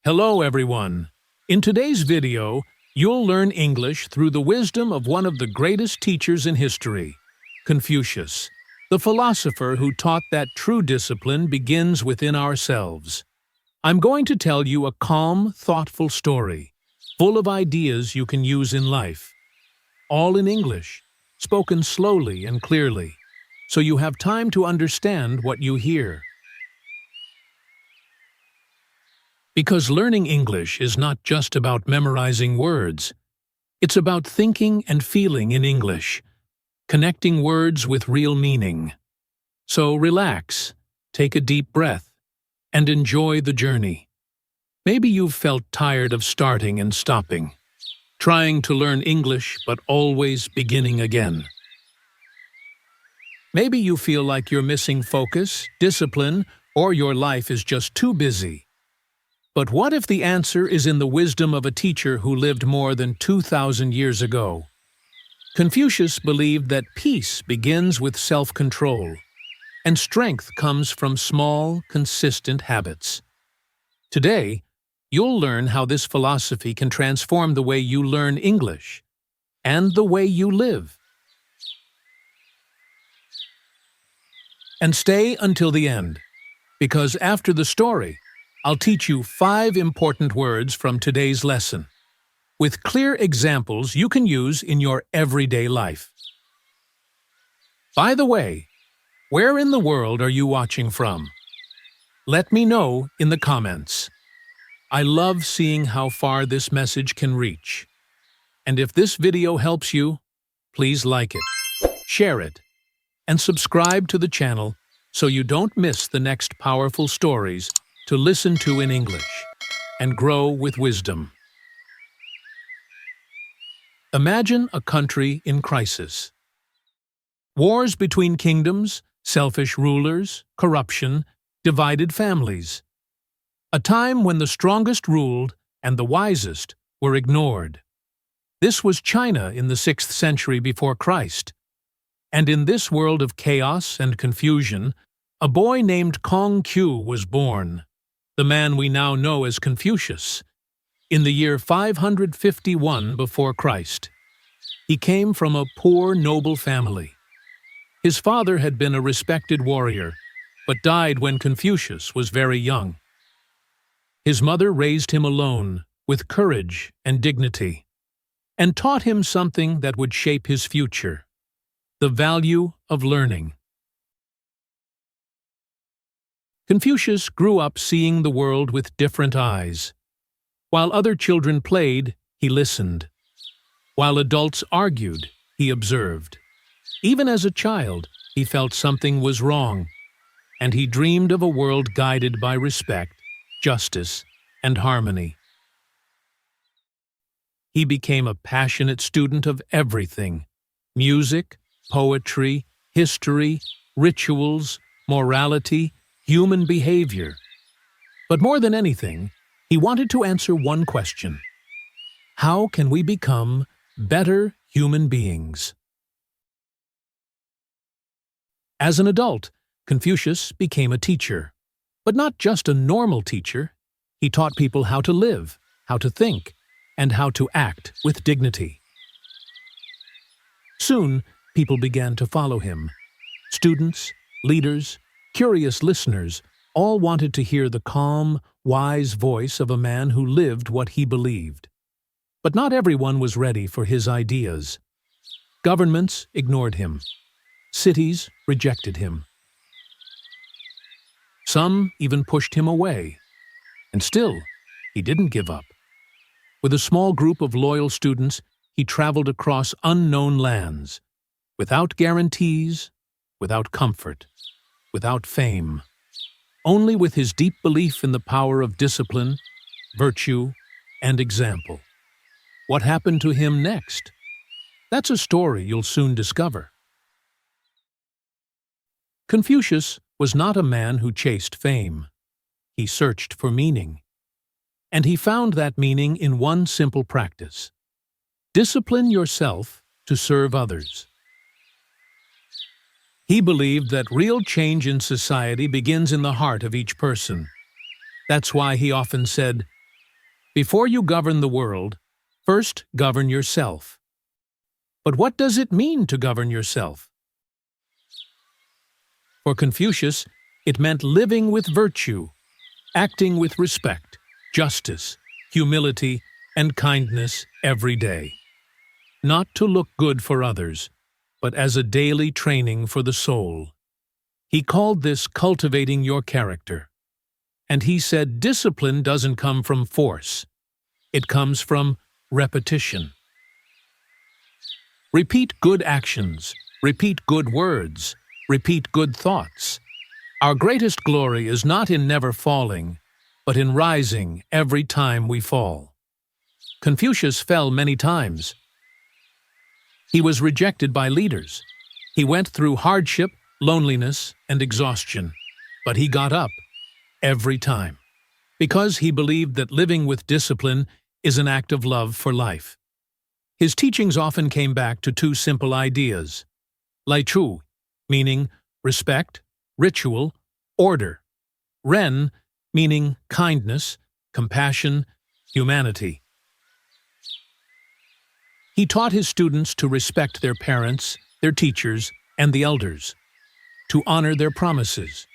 Hello everyone. In today's video, you'll learn English through the wisdom of one of the greatest teachers in history, Confucius, the philosopher who taught that true discipline begins within ourselves. I'm going to tell you a calm, thoughtful story, full of ideas you can use in life. All in English, spoken slowly and clearly, so you have time to understand what you hear. Because learning English is not just about memorizing words. It's about thinking and feeling in English, connecting words with real meaning. So relax, take a deep breath, and enjoy the journey. Maybe you've felt tired of starting and stopping, trying to learn English but always beginning again. Maybe you feel like you're missing focus, discipline, or your life is just too busy. But what if the answer is in the wisdom of a teacher who lived more than 2,000 years ago? Confucius believed that peace begins with self-control, and strength comes from small, consistent habits. Today, you'll learn how this philosophy can transform the way you learn English and the way you live. And stay until the end, because after the story, I'll teach you 5 important words from today's lesson, with clear examples you can use in your everyday life. By the way, where in the world are you watching from? Let me know in the comments. I love seeing how far this message can reach. And if this video helps you, please like it, share it, and subscribe to the channel so you don't miss the next powerful stories to listen to in English and grow with wisdom. Imagine a country in crisis. Wars between kingdoms, selfish rulers, corruption, divided families. A time when the strongest ruled and the wisest were ignored. This was China in the 6th century before Christ. And in this world of chaos and confusion, a boy named Confucius was born. The man we now know as Confucius, in the year 551 before Christ. He came from a poor, noble family. His father had been a respected warrior, but died when Confucius was very young. His mother raised him alone, with courage and dignity, and taught him something that would shape his future: the value of learning. Confucius grew up seeing the world with different eyes. While other children played, he listened. While adults argued, he observed. Even as a child, he felt something was wrong, and he dreamed of a world guided by respect, justice, and harmony. He became a passionate student of everything: music, poetry, history, rituals, morality, human behavior. But more than anything, he wanted to answer one question: how can we become better human beings? As an adult, Confucius became a teacher. But not just a normal teacher. He taught people how to live, how to think, and how to act with dignity. Soon, people began to follow him. Students, leaders, curious listeners all wanted to hear the calm, wise voice of a man who lived what he believed. But not everyone was ready for his ideas. Governments ignored him. Cities rejected him. Some even pushed him away. And still, he didn't give up. With a small group of loyal students, he traveled across unknown lands, without guarantees, without comfort, without fame, only with his deep belief in the power of discipline, virtue, and example. What happened to him next? That's a story you'll soon discover. Confucius was not a man who chased fame. He searched for meaning. And he found that meaning in one simple practice: discipline yourself to serve others. He believed that real change in society begins in the heart of each person. That's why he often said, Before you govern the world, first govern yourself. But what does it mean to govern yourself? For Confucius, it meant living with virtue, acting with respect, justice, humility, and kindness every day. Not to look good for others, but as a daily training for the soul. He called this cultivating your character. And he said discipline doesn't come from force. It comes from repetition. Repeat good actions, repeat good words, repeat good thoughts. Our greatest glory is not in never falling, but in rising every time we fall. Confucius fell many times. He was rejected by leaders. He went through hardship, loneliness, and exhaustion. But he got up every time, because he believed that living with discipline is an act of love for life. His teachings often came back to two simple ideas: Lai Chu, meaning respect, ritual, order; Ren, meaning kindness, compassion, humanity. He taught his students to respect their parents, their teachers, and the elders, to honor their promises,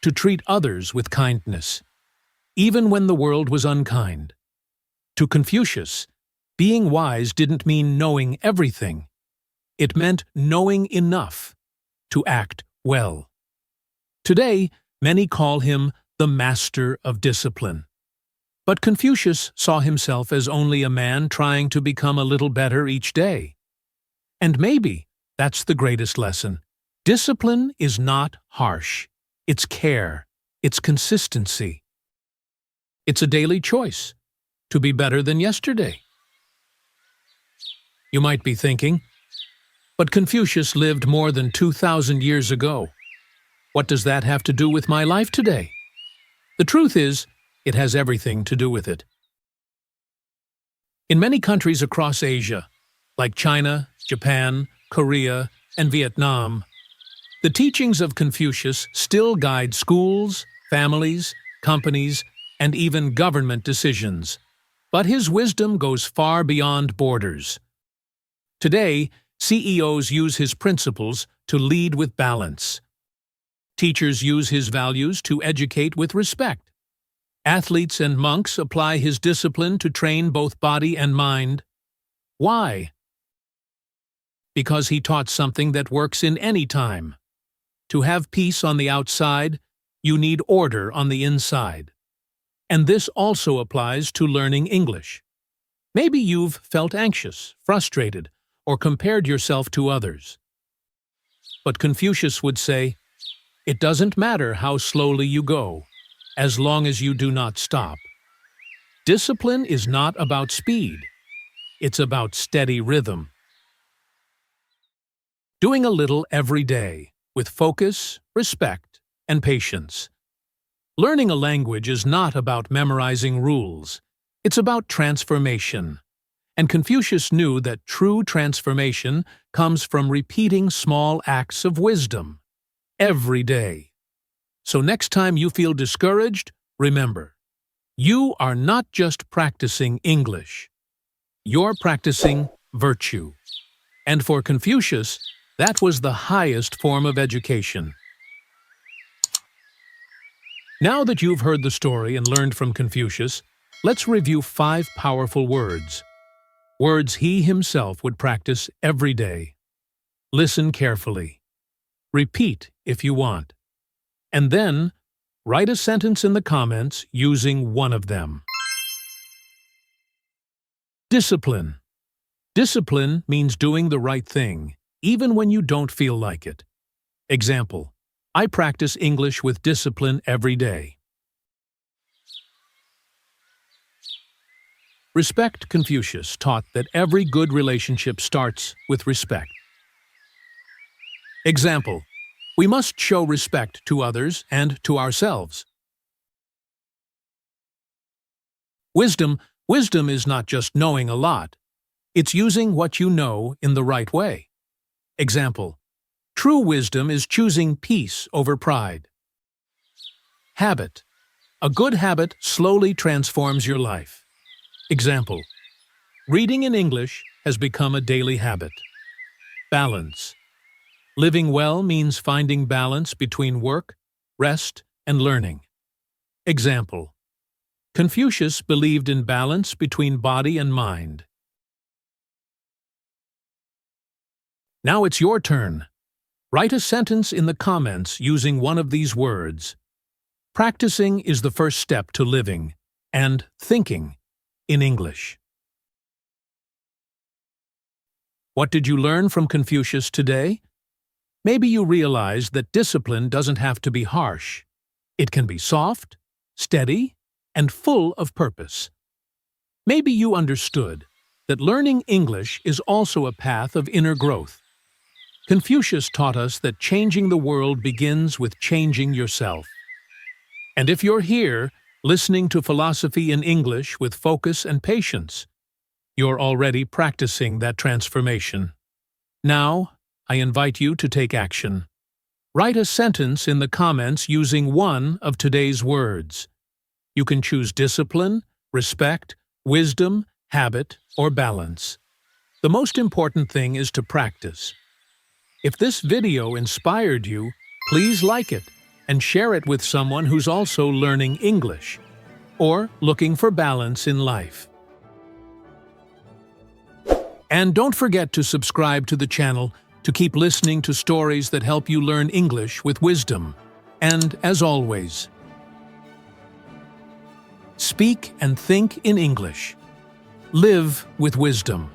to treat others with kindness, even when the world was unkind. To Confucius, being wise didn't mean knowing everything. It meant knowing enough to act well. Today, many call him the master of discipline. But Confucius saw himself as only a man trying to become a little better each day. And maybe that's the greatest lesson. Discipline is not harsh. It's care. It's consistency. It's a daily choice to be better than yesterday. You might be thinking, but Confucius lived more than 2,000 years ago. What does that have to do with my life today? The truth is, it has everything to do with it. In many countries across Asia, like China, Japan, Korea, and Vietnam, the teachings of Confucius still guide schools, families, companies, and even government decisions. But his wisdom goes far beyond borders. Today, CEOs use his principles to lead with balance. Teachers use his values to educate with respect. Athletes and monks apply his discipline to train both body and mind. Why? Because he taught something that works in any time. To have peace on the outside, you need order on the inside. And this also applies to learning English. Maybe you've felt anxious, frustrated, or compared yourself to others. But Confucius would say, it doesn't matter how slowly you go, as long as you do not stop. Discipline is not about speed. It's about steady rhythm. Doing a little every day, with focus, respect, and patience. Learning a language is not about memorizing rules. It's about transformation. And Confucius knew that true transformation comes from repeating small acts of wisdom every day. So next time you feel discouraged, remember, you are not just practicing English. You're practicing virtue. And for Confucius, that was the highest form of education. Now that you've heard the story and learned from Confucius, let's review 5 powerful words. Words he himself would practice every day. Listen carefully. Repeat if you want. And then, write a sentence in the comments using one of them. Discipline. Discipline means doing the right thing, even when you don't feel like it. Example, I practice English with discipline every day. Respect. Confucius taught that every good relationship starts with respect. Example, we must show respect to others and to ourselves. Wisdom. Wisdom is not just knowing a lot. It's using what you know in the right way. Example, true wisdom is choosing peace over pride. Habit. A good habit slowly transforms your life. Example: reading in English has become a daily habit. Balance: living well means finding balance between work, rest, and learning. Example: Confucius believed in balance between body and mind. Now it's your turn. Write a sentence in the comments using one of these words. Practicing is the first step to living and thinking in English. What did you learn from Confucius today? Maybe you realized that discipline doesn't have to be harsh. It can be soft, steady, and full of purpose. Maybe you understood that learning English is also a path of inner growth. Confucius taught us that changing the world begins with changing yourself. And if you're here, listening to philosophy in English with focus and patience, you're already practicing that transformation. Now, I invite you to take action. Write a sentence in the comments using one of today's words. You can choose discipline, respect, wisdom, habit, or balance. The most important thing is to practice. If this video inspired you, please like it and share it with someone who's also learning English or looking for balance in life. And don't forget to subscribe to the channel to keep listening to stories that help you learn English with wisdom. And as always, speak and think in English. Live with wisdom.